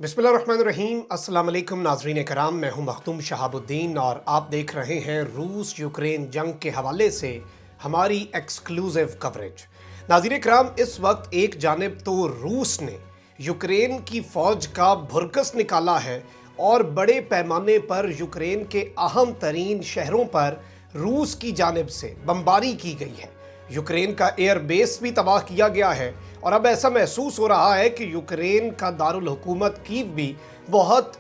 बिस्मिल्लाहिर्रहमानिर्रहीम। अस्सलाम वालेकुम नाज़रीन कराम, मैं हूं मखदूम शहाबुद्दीन और आप देख रहे हैं रूस यूक्रेन जंग के हवाले से हमारी एक्सक्लूसिव कवरेज। नाज़रीन कराम, इस वक्त एक जानिब तो रूस ने यूक्रेन की फ़ौज का भुरकस निकाला है और बड़े पैमाने पर यूक्रेन के अहम तरीन शहरों पर रूस की जानिब से बमबारी की गई है। यूक्रेन का एयर बेस भी तबाह किया गया है और अब ऐसा महसूस हो रहा है कि यूक्रेन का दारुल हुकूमत कीव भी बहुत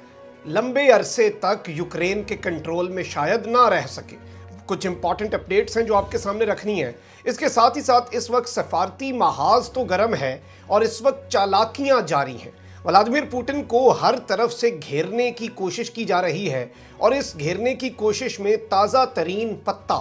लंबे अरसे तक यूक्रेन के कंट्रोल में शायद ना रह सके। कुछ इंपॉर्टेंट अपडेट्स हैं जो आपके सामने रखनी है। इसके साथ ही साथ इस वक्त सफारती महाज तो गर्म है और इस वक्त चालाकियां जारी हैं। व्लादिमीर पुतिन को हर तरफ से घेरने की कोशिश की जा रही है और इस घेरने की कोशिश में ताज़ा तरीन पत्ता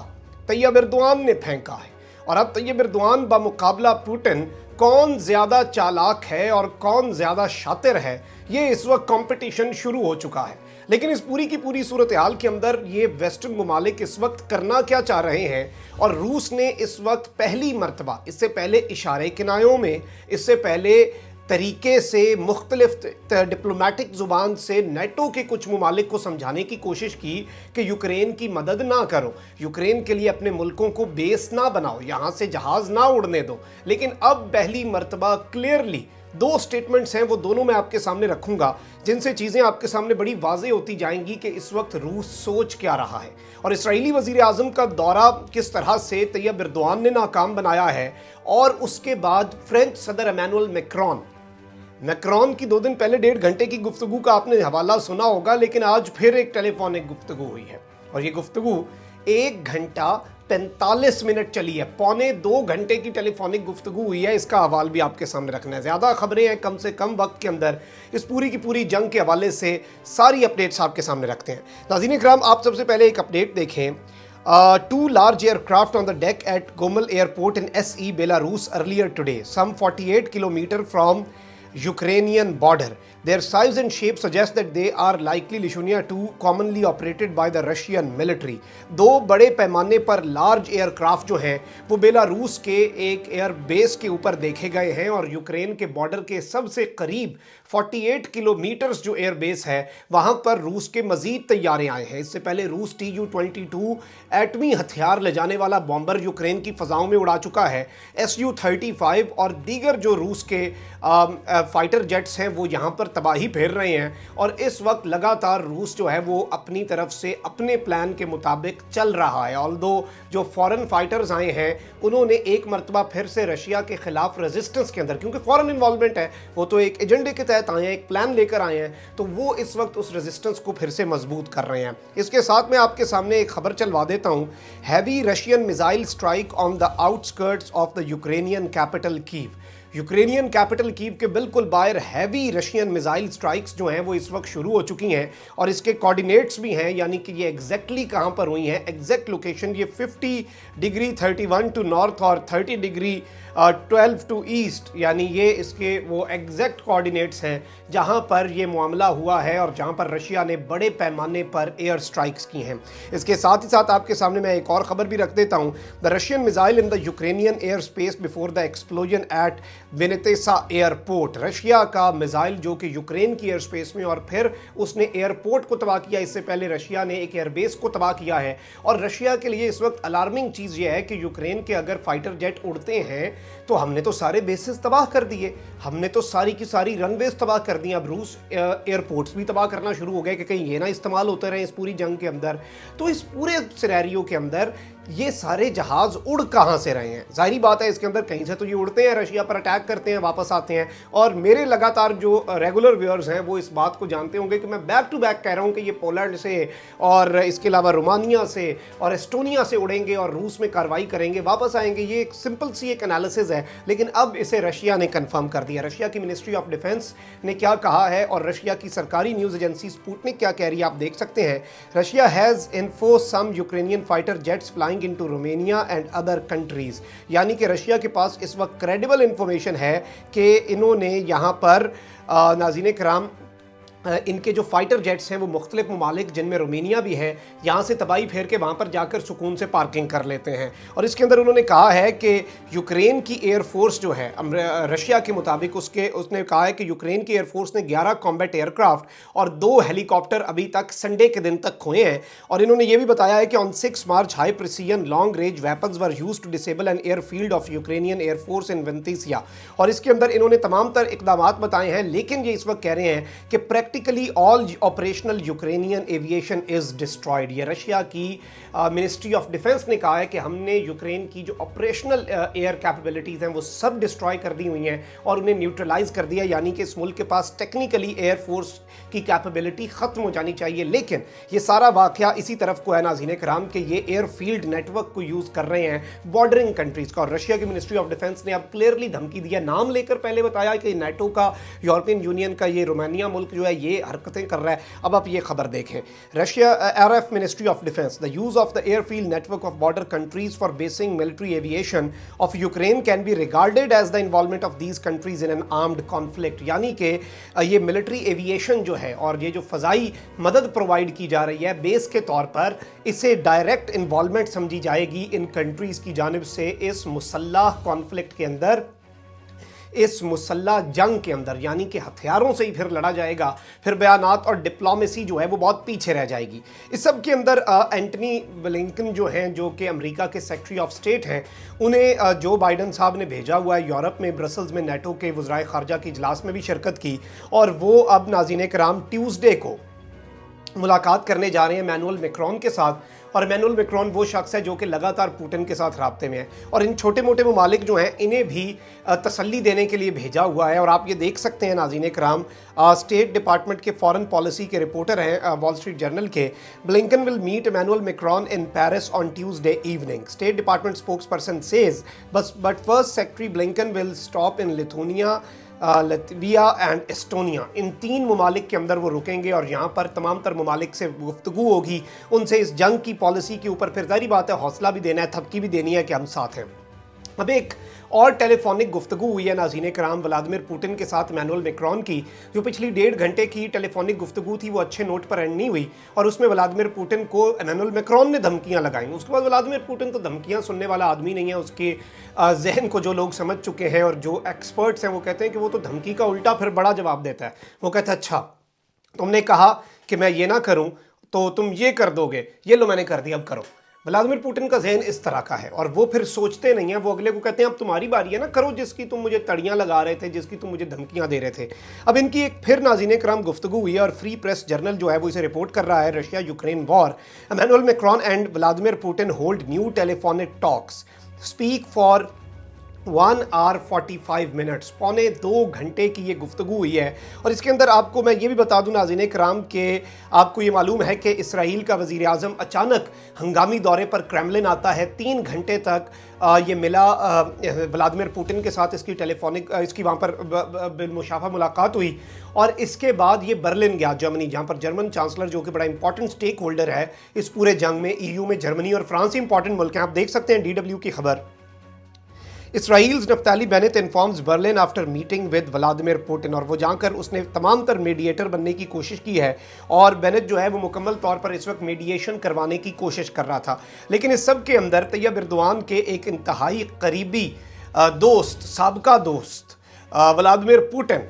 तैयब एर्दोआन ने फेंका है। और अब तैयब एर्दोआन बामुकाबला पुतिन कौन ज़्यादा चालाक है और कौन ज़्यादा शातिर है, ये इस वक्त कंपटीशन शुरू हो चुका है। लेकिन इस पूरी की पूरी सूरत हाल के अंदर ये वेस्टर्न ममालिक इस वक्त करना क्या चाह रहे हैं, और रूस ने इस वक्त पहली मर्तबा, इससे पहले इशारे किनायों में, इससे पहले तरीके से मुख्तलिफ डिप्लोमेटिक ज़ुबान से नेटो के कुछ ममालिक को समझाने की कोशिश की कि यूक्रेन की मदद ना करो, यूक्रेन के लिए अपने मुल्कों को बेस ना बनाओ, यहाँ से जहाज़ ना उड़ने दो। लेकिन अब पहली मर्तबा क्लियरली दो स्टेटमेंट्स हैं, वो दोनों मैं आपके सामने रखूंगा, जिनसे चीज़ें आपके सामने बड़ी वाज़ेह होती जाएंगी कि इस वक्त रूस सोच क्या रहा है और इसराइली वज़ीर आज़म का दौरा किस तरह से तैयब एर्दोआन ने नाकाम बनाया है। और उसके बाद फ्रेंच सदर इमैनुअल मैक्रोन की 2 दिन पहले 1.5 घंटे की गुफ्तगू का आपने हवाला सुना होगा, लेकिन आज फिर एक टेलीफोनिक गुफ्तगू हुई है और ये गुफ्तगू 1 घंटा 45 मिनट चली है। पौने 2 घंटे की टेलीफोनिक गुफ्तगू हुई है। इसका हवाल भी आपके सामने रखना है। ज़्यादा खबरें हैं कम से कम वक्त के अंदर, इस पूरी की पूरी जंग के हवाले से सारी अपडेट्स आपके सामने रखते हैं। नाज़रीन इकराम, आप सबसे पहले एक अपडेट देखें। 2 large aircraft on the deck at Gomel airport in SE Belarus earlier today, some 48 kilometers from Ukrainian border. Their size and shape suggest that they are likely Lituania 2, commonly operated by the Russian military. 2 बड़े पैमाने पर large aircraft जो हैं वो Belarus के एक air base के ऊपर देखे गए हैं और यूक्रेन के बॉर्डर के सबसे करीब 48 किलोमीटर्स जो एयर बेस है वहाँ पर रूस के मजीद तैयारे आए हैं। इससे पहले रूस Tu-22 एटमी हथियार ले जाने वाला बॉम्बर यूक्रेन की फ़ज़ाओं में उड़ा चुका है। Su-35 और दीगर जो रूस के फाइटर जेट्स हैं वो यहाँ पर तबाही फेर रहे हैं और इस वक्त लगातार रूस जो है वो अपनी तरफ से अपने प्लान के मुताबिक चल रहा है। ऑल्दो जो फॉरेन फाइटर्स आए हैं उन्होंने एक मरतबा फिर से रशिया के खिलाफ रेजिस्टेंस के अंदर, क्योंकि फॉरेन इन्वॉल्वमेंट है, वो तो एक एजेंडे के तहत आए हैं, एक प्लान लेकर आए हैं, तो वो इस वक्त उस रेजिस्टेंस को फिर से मजबूत कर रहे हैं। इसके साथ मैं आपके सामने एक खबर चलवा देता हूँ। Heavy Russian missile strike on the outskirts of the Ukrainian capital Kyiv. Ukrainian capital Kyiv के बिल्कुल बाहर हैवी रशियन मिसाइल स्ट्राइक्स जो हैं वो इस वक्त शुरू हो चुकी हैं और इसके कोऑर्डिनेट्स भी हैं, यानी कि ये एग्जैक्टली कहाँ पर हुई हैं, एग्जैक्ट लोकेशन ये 50 डिग्री 31 टू नॉर्थ और 30 डिग्री 12 टू ईस्ट, यानी ये इसके वो एग्जैक्ट कोऑर्डिनेट्स हैं जहाँ पर ये मामला हुआ है और जहाँ पर रशिया ने बड़े पैमाने पर एयर स्ट्राइक्स की हैं। इसके साथ ही साथ आपके सामने मैं एक और ख़बर भी रख देता हूँ। The Russian missile in the Ukrainian air space before the explosion at Vinnytsia airport. Russia का मिसाइल जो कि यूक्रेन की एयर स्पेस में और फिर उसने एयरपोर्ट को तबाह किया। इससे पहले रशिया ने एक एयरबेस को तबाह किया है और रशिया के लिए इस वक्त अलार्मिंग चीज़ यह है कि यूक्रेन के अगर फाइटर जेट उड़ते हैं तो हमने तो सारे बेसिस तबाह कर दिए, हमने तो सारी की सारी रनवेज तबाह कर दी, अब रूस एयरपोर्ट्स भी तबाह करना शुरू हो गए कि कहीं ये ना इस्तेमाल होते रहे इस पूरी जंग के अंदर। तो इस पूरे सिनेरियो के अंदर ये सारे जहाज़ उड़ कहाँ से रहे हैं? जाहिर बात है इसके अंदर कहीं से तो ये उड़ते हैं, रशिया पर अटैक करते हैं, वापस आते हैं। और मेरे लगातार जो रेगुलर व्यूअर्स हैं वो इस बात को जानते होंगे कि मैं बैक टू बैक कह रहा हूँ कि ये पोलैंड से और इसके अलावा रोमानिया से और एस्टोनिया से उड़ेंगे और रूस में कार्रवाई करेंगे, वापस आएंगे। ये एक सिंपल सी एक एनालिसिस है, लेकिन अब इसे रशिया ने कन्फर्म कर दिया। रशिया की मिनिस्ट्री ऑफ डिफेंस ने क्या कहा है और रशिया की सरकारी न्यूज़ एजेंसी स्पुतनिक क्या कह रही है, आप देख सकते हैं। Russia has info some Ukrainian fighter jets flying into Romania and other countries, यानी कि रशिया के पास इस वक्त क्रेडिबल इंफॉर्मेशन है कि इन्होंने यहाँ पर नाज़रीन किराम इनके जो फाइटर जेट्स हैं वो मुख्तलिफ ममालिक जिनमें रोमेनिया भी है, यहाँ से तबाही फेर के वहाँ पर जाकर सुकून से पार्किंग कर लेते हैं। और इसके अंदर उन्होंने कहा है कि यूक्रेन की एयरफोर्स जो है रशिया के मुताबिक उसने कहा है कि यूक्रेन की एयरफोर्स ने 11 कॉम्बैट एयरक्राफ्ट और 2 हेलीकॉप्टर अभी तक संडे के दिन तक खोए हैं। और इन्होंने ये भी बताया है कि on 6 March high precision long range weapons were used to disable an airfield of Ukrainian air force in वेंतिसिया। और इसके अंदर इन्होंने तमाम तर इकदामात बताए हैं, लेकिन ये इस वक्त कह रहे हैं कि practically all operational Ukrainian aviation is destroyed. ये रशिया की मिनिस्ट्री ऑफ डिफेंस ने कहा है कि हमने यूक्रेन की जो ऑपरेशनल एयर कैपेबिलिटीज़ हैं वो सब डिस्ट्रॉय कर दी हुई हैं और उन्हें न्यूट्रलाइज कर दिया, यानी कि इस मुल्क के पास टेक्निकली एयरफोर्स की कैपेबिलिटी ख़त्म हो जानी चाहिए। लेकिन ये सारा वाक़या इसी तरफ को है नाज़रीन कराम कि ये एयरफील्ड नेटवर्क को यूज़ कर रहे हैं बॉर्डरिंग कंट्रीज़ का। और रशिया की मिनिस्ट्री ऑफ डिफेंस ने अब क्लियरली धमकी दिया, नाम लेकर पहले बताया कि नेटो का, यूरोपियन यूनियन का ये रोमानिया मुल्क जो है ये हरकतें कर रहा है। अब आप ये खबर देखें, Russia R F ministry of defence, the use of the airfield network of border countries for basing military aviation of Ukraine can be regarded as the involvement of these countries in an armed conflict. यानी कि ये military aviation जो है और ये जो फ़ज़ाई मदद provide की जा रही है बेस के तौर पर, इसे डायरेक्ट इन्वॉल्वमेंट समझी जाएगी इन कंट्रीज़ की जानिब से इस मुसल्लह कॉन्फ्लिक्ट के अंदर, इस मुसल्लह जंग के अंदर, यानी कि हथियारों से ही फिर लड़ा जाएगा। फिर बयानात और डिप्लोमेसी जो है वो बहुत पीछे रह जाएगी। इस सब के अंदर एंटनी ब्लिंकन जो हैं, जो कि अमेरिका के सेक्रेटरी ऑफ स्टेट हैं, उन्हें जो बाइडन साहब ने भेजा हुआ है यूरोप में, ब्रसल्स में नेटो के वज़राए ख़ारजा की इजलास में भी शिरकत की। और वो अब नाज़रीन कराम ट्यूसडे को मुलाकात करने जा रहे हैं इमैनुअल मैक्रोन के साथ। और इमैनुअल मैक्रोन वो शख्स है जो कि लगातार पुतिन के साथ राब्ते में है और इन छोटे मोटे ममालिक जो हैं इन्हें भी तसल्ली देने के लिए भेजा हुआ है। और आप ये देख सकते हैं नाज़रीन कराम, स्टेट डिपार्टमेंट के फॉरेन पॉलिसी के रिपोर्टर हैं वॉल स्ट्रीट जर्नल के, Blinken will meet Emmanuel Macron in Paris on Tuesday evening. State department spokesperson says but first secretary Blinken will stop in Lithuania, Latvia and Estonia. In 3 ममालिक के अंदर वो रुकेंगे और यहाँ पर तमाम तर ममालिक से गुफ्तगू होगी, उनसे इस जंग की पॉलिसी के ऊपर फिर ज़ाहिर बात है हौसला भी देना है, थपकी भी देनी है कि हम साथ हैं। अब एक और टेलीफोनिक गुफ्तगू हुई है नाज़रीन कराम व्लादिमीर पुतिन के साथ इमैनुअल मैक्रोन की, जो पिछली 1.5 घंटे की टेलीफोनिक गुफ्तगू थी वो अच्छे नोट पर एंड नहीं हुई और उसमें व्लादिमीर पुतिन को इमैनुअल मैक्रोन ने धमकियां लगाई। उसके बाद व्लादिमीर पुतिन तो धमकियां सुनने वाला आदमी नहीं है, उसके जहन को जो लोग समझ चुके हैं और जो एक्सपर्ट्स हैं वो कहते हैं कि वो तो धमकी का उल्टा फिर बड़ा जवाब देता है। वो कहता है अच्छा तुमने कहा कि मैं ये ना करूं तो तुम ये कर दोगे, ये लो मैंने कर दिया अब करो। व्लादिमीर पुतिन का जहन इस तरह का है और वो फिर सोचते नहीं है, वो अगले को कहते हैं अब तुम्हारी बारी है ना, करो जिसकी तुम मुझे तड़ियां लगा रहे थे, जिसकी तुम मुझे धमकियां दे रहे थे। अब इनकी एक फिर नाज़रीन कराम गुफ्तगू हुई है और फ्री प्रेस जर्नल जो है वो इसे रिपोर्ट कर रहा है, Russia Ukraine war, Emmanuel Macron and Vladimir Putin hold new telephonic talks, speak for 1 hour 45 minutes, पौने 2 घंटे की ये गुफ्तगू हुई है। और इसके अंदर आपको मैं ये भी बता दूं नाज़रीन कराम कि आपको ये मालूम है कि इसराइल का वज़ीर आज़म अचानक हंगामी दौरे पर क्रेमलिन आता है। 3 घंटे तक ये मिला व्लादिमीर पुतिन के साथ, इसकी टेलीफोनिक इसकी वहाँ पर बिलमुशाफा मुलाकात हुई और इसके बाद ये बर्लिन गया, जर्मनी, जहाँ पर जर्मन चांसलर जो कि बड़ा इंपॉर्टेंट स्टेक होल्डर है इस पूरे जंग में, EU में जर्मनी और फ्रांस इंपॉर्टेंट मुल्क हैं। आप देख सकते हैं DW की खबर, Israel's Naftali Bennett informs Berlin after meeting with Vladimir Putin. और वो जाकर उसने तमाम तर मीडिएटर बनने की कोशिश की है और बेनेट जो है वो मुकम्मल तौर पर इस वक्त मीडिएशन करवाने की कोशिश कर रहा था। लेकिन इस सब के अंदर तैयब एर्दोआन के एक इंतहाई करीबी दोस्त, साबका दोस्त व्लादिमीर पुतिन,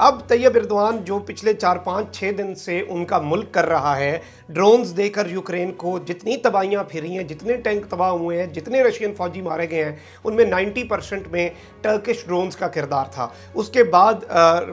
अब तैयब एर्दोआन जो पिछले 4-5-6 दिन से उनका मुल्क कर रहा है, ड्रोन्स देकर यूक्रेन को जितनी तबाहियाँ फिरी हैं, जितने टैंक तबाह हुए हैं, जितने रशियन फौजी मारे गए हैं, उनमें 90% में टर्किश ड्रोन्स का किरदार था। उसके बाद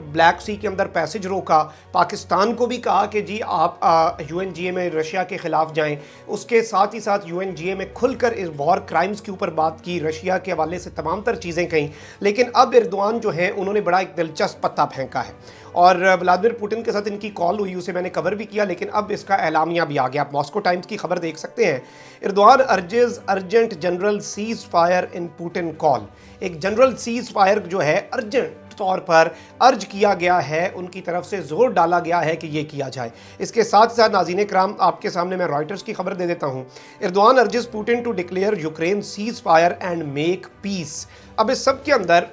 ब्लैक सी के अंदर पैसेज रोका, पाकिस्तान को भी कहा कि जी आप UNGA में रशिया के ख़िलाफ़ जाएं। उसके साथ ही साथ UNGA में खुलकर इस वॉर क्राइम्स के ऊपर बात की, रशिया के हवाले से तमाम तर चीज़ें कहीं। लेकिन अब एर्दोआन जो है उन्होंने बड़ा एक दिलचस्प पत्ता फेंका है और व्लादिमीर पुतिन के साथ इनकी कॉल हुई, उसे मैंने कवर भी किया, लेकिन अब इसका एलामिया भी आ गया। आप मॉस्को टाइम्स की खबर देख सकते हैं, Erdogan urges urgent general cease fire in Putin call. एक जनरल सीज फायर जो है अर्जेंट तौर पर अर्ज किया गया है, उनकी तरफ से जोर डाला गया है कि ये किया जाए। इसके साथ साथ नाज़रीन कराम आपके सामने मैं रॉयटर्स की खबर दे देता हूँ, Erdogan urges Putin to declare Ukraine ceasefire and make peace. अब इस सब के अंदर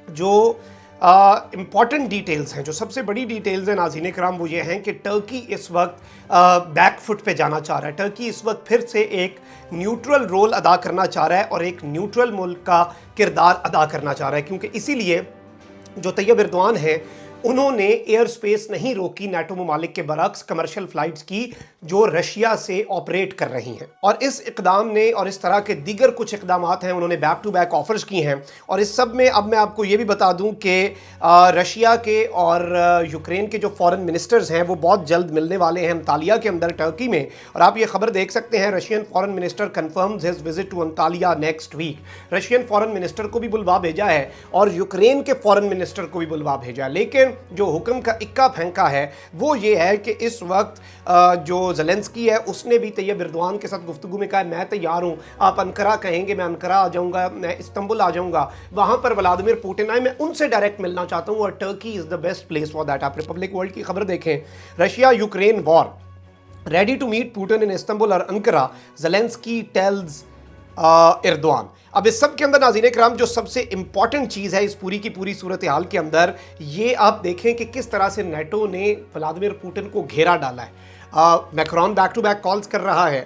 जो امپورٹنٹ ڈیٹیلز ہیں, جو سب سے بڑی ڈیٹیلز ہیں ناظرین کرام وہ یہ ہیں کہ ٹرکی اس وقت بیک فٹ پہ جانا چاہ رہا ہے. ٹرکی اس وقت پھر سے ایک نیوٹرل رول ادا کرنا چاہ رہا ہے اور ایک نیوٹرل ملک کا کردار ادا کرنا چاہ رہا ہے, کیونکہ اسی لیے جو طیب اردوان ہیں انہوں نے ایئر سپیس نہیں روکی نیٹو ممالک کے برعکس کمرشل فلائٹس کی جو رشیا سے آپریٹ کر رہی ہیں, اور اس اقدام نے اور اس طرح کے دیگر کچھ اقدامات ہیں انہوں نے بیک ٹو بیک آفرز کی ہیں. اور اس سب میں اب میں آپ کو یہ بھی بتا دوں کہ رشیا کے اور یوکرین کے جو فارن منسٹرز ہیں وہ بہت جلد ملنے والے ہیں انطالیہ کے اندر ٹرکی میں, اور آپ یہ خبر دیکھ سکتے ہیں Russian foreign minister confirms his visit to Antalya next week. Russian foreign minister کو بھی بلوا بھیجا ہے اور یوکرین کے فارن منسٹر کو بھی بلوا بھیجا ہے, لیکن جو حکم کا اکا پھینکا ہے وہ یہ ہے کہ اس وقت جو زیلنسکی ہے اس نے بھی طیب اردوان کے ساتھ گفتگو میں کہا میں تیار ہوں, آپ انقرہ کہیں گے میں انقرہ آ جاؤں گا, میں استنبول آ جاؤں گا, وہاں پر ولادیمیر پوٹن آئے, میں ان سے ڈائریکٹ ملنا چاہتا ہوں, اور Turkey is the best place for that. آپ ریپبلک ورلڈ کی خبر دیکھیں, Russia Ukraine war ready to meet Putin in Istanbul اور انقرہ, زیلنسکی ٹیلز اردوان. اب اس سب کے اندر ناظرین کرام جو سب سے امپورٹنٹ چیز ہے اس پوری کی پوری صورتحال کے اندر, یہ آپ دیکھیں کہ کس طرح سے نیٹو نے ولادیمیر پوٹن کو گھیرا ڈالا ہے. Macron back to back calls کر رہا ہے,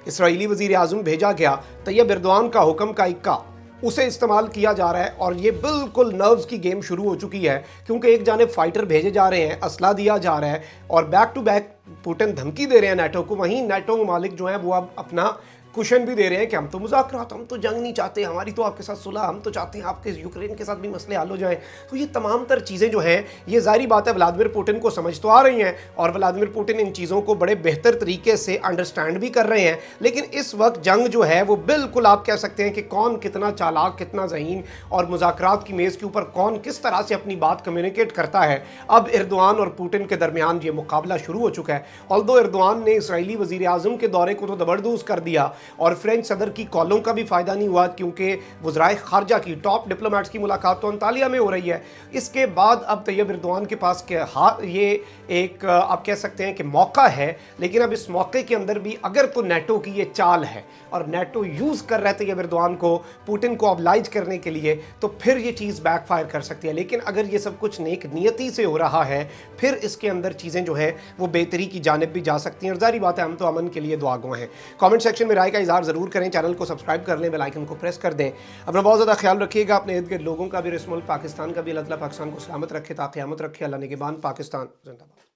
اسرائیلی وزیر اعظم بھیجا گیا, طیب اردوان کا حکم کا اکا اسے استعمال کیا جا رہا ہے, اور یہ بالکل نروز کی گیم شروع ہو چکی ہے, کیونکہ ایک جانب فائٹر بھیجے جا رہے ہیں, اسلحہ دیا جا رہا ہے, اور بیک ٹو بیک پوٹن دھمکی دے رہے ہیں نیٹو کو. وہیں نیٹو ممالک جو ہیں وہ اب اپنا کوشن بھی دے رہے ہیں کہ ہم تو مذاکرات, ہم تو جنگ نہیں چاہتے, ہماری تو آپ کے ساتھ صلح, ہم تو چاہتے ہیں آپ کے یوکرین کے ساتھ بھی مسئلے حل ہو جائیں. تو یہ تمام تر چیزیں جو ہیں یہ ظاہری بات ہے ولادیمیر پوٹن کو سمجھ تو آ رہی ہیں, اور ولادیمیر پوٹن ان چیزوں کو بڑے بہتر طریقے سے انڈرسٹینڈ بھی کر رہے ہیں, لیکن اس وقت جنگ جو ہے وہ بالکل آپ کہہ سکتے ہیں کہ کون کتنا چالاک, کتنا ذہین, اور مذاکرات کی میز کے اوپر کون کس طرح سے اپنی بات کمیونیکیٹ کرتا ہے. اب اردوان اور پوٹن کے درمیان یہ مقابلہ شروع ہو چکا ہے. آلدو اردوان نے اسرائیلی وزیر اعظم کے دورے کو تو زبردوز کر دیا, اور فرینچ صدر کی کالوں کا بھی فائدہ نہیں ہوا, کیونکہ وزرائے خارجہ کی ٹاپ ڈپلومیٹس کی ملاقات تو انطالیہ میں ہو رہی ہے. اس کے بعد اب طیب اردوان کے پاس یہ ایک آپ کہہ سکتے ہیں کہ موقع ہے, لیکن اب اس موقع کے اندر بھی اگر تو نیٹو کی یہ چال ہے اور نیٹو یوز کر رہے طیب اردوان کو پوٹن کو ابلائج کرنے کے لیے, تو پھر یہ چیز بیک فائر کر سکتی ہے. لیکن اگر یہ سب کچھ نیک نیتی سے ہو رہا ہے پھر اس کے اندر چیزیں جو ہیں وہ بہتری کی جانب بھی جا سکتی ہیں, اور ظاہری بات ہے ہم تو امن کے لیے دعا گو ہیں. کامنٹ سیکشن میں رائے کا اظہار ضرور کریں, چینل کو سبسکرائب کر لیں, بیل آئیکن کو پریس کر دیں. اپنا بہت زیادہ خیال رکھیے گا, اپنے ارد گرد لوگوں کا بھی, رس ملک پاکستان کا بھی. اللہ تعالیٰ پاکستان کو سلامت رکھے تا قیامت رکھے. اللہ نگہبان. پاکستان زندہ باد.